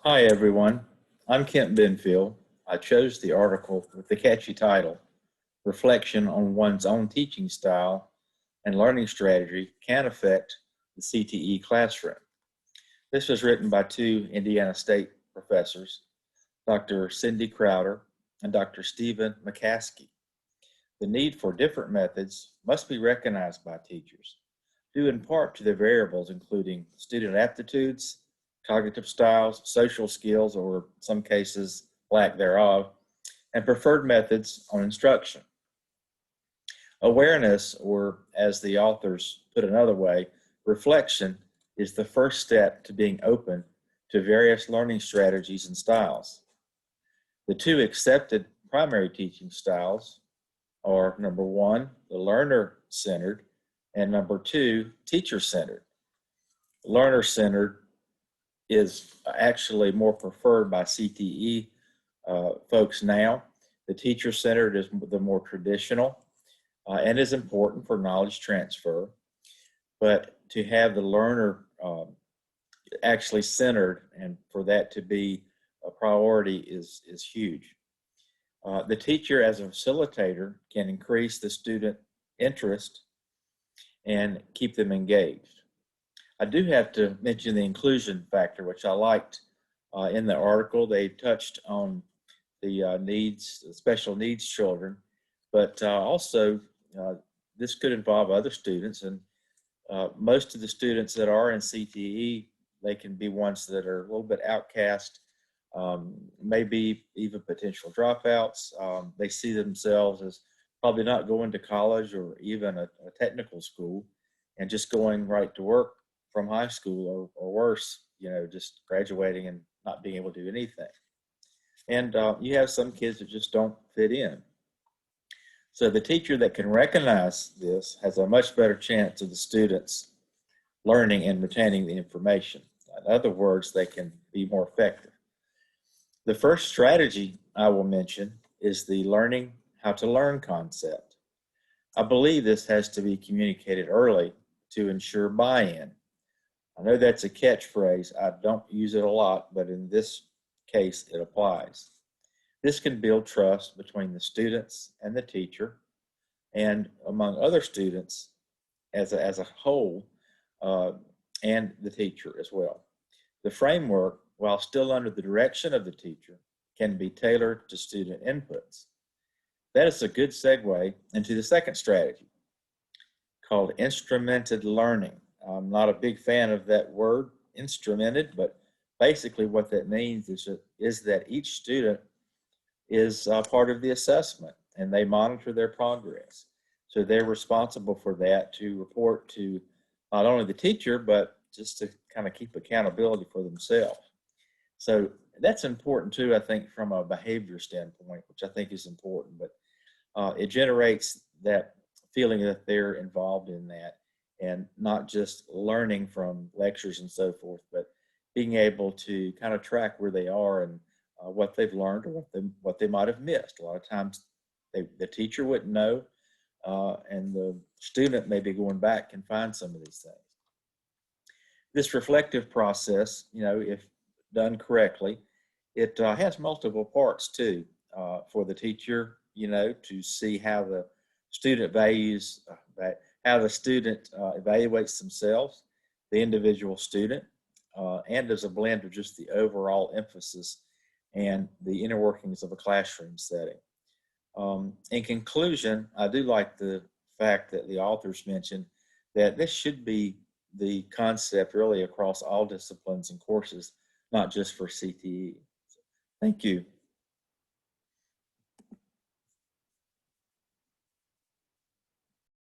Hi, everyone. I'm Kent Benfield. I chose the article with the catchy title, Reflection on One's Own Teaching Style and Learning Strategy Can Affect the CTE Classroom. This was written by two Indiana State professors, Dr. Cindy Crowder and Dr. Stephen McCaskey. The need for different methods must be recognized by teachers, due in part to the variables including student aptitudes, cognitive styles, social skills, or in some cases, lack thereof, and preferred methods on instruction. Awareness, or as the authors put another way, reflection is the first step to being open to various learning strategies and styles. The two accepted primary teaching styles are number one, the learner-centered, and number two, teacher-centered. Learner-centered is actually more preferred by CTE folks now. The teacher-centered is the more traditional and is important for knowledge transfer. But to have the learner actually centered and for that to be a priority is huge. The teacher as a facilitator can increase the student interest and keep them engaged. I do have to mention the inclusion factor, which I liked in the article. They touched on the needs, the special needs children, but also this could involve other students. And most of the students that are in CTE, they can be ones that are a little bit outcast, maybe even potential dropouts. They see themselves as probably not going to college or even a technical school and just going right to work from high school or worse, just graduating and not being able to do anything. And you have some kids that just don't fit in. So the teacher that can recognize this has a much better chance of the students learning and retaining the information. In other words, they can be more effective. The first strategy I will mention is the learning how to learn concept. I believe this has to be communicated early to ensure buy-in. I know that's a catchphrase. I don't use it a lot, but in this case, it applies. This can build trust between the students and the teacher and among other students as a whole and the teacher as well. The framework, while still under the direction of the teacher, can be tailored to student inputs. That is a good segue into the second strategy called instrumented learning. I'm not a big fan of that word, instrumented, but basically what that means is that each student is part of the assessment and they monitor their progress. So they're responsible for that to report to not only the teacher, but just to kind of keep accountability for themselves. So that's important too, I think, from a behavior standpoint, which I think is important, but it generates that feeling that they're involved in that and not just learning from lectures and so forth, but being able to kind of track where they are and what they've learned or what they might have missed. A lot of times the teacher wouldn't know and the student may be going back and find some of these things. This reflective process, if done correctly, it has multiple parts too for the teacher, to see how the student values, how the student evaluates themselves, the individual student, and as a blend of just the overall emphasis and the inner workings of a classroom setting. In conclusion, I do like the fact that the authors mentioned that this should be the concept really across all disciplines and courses, not just for CTE. Thank you.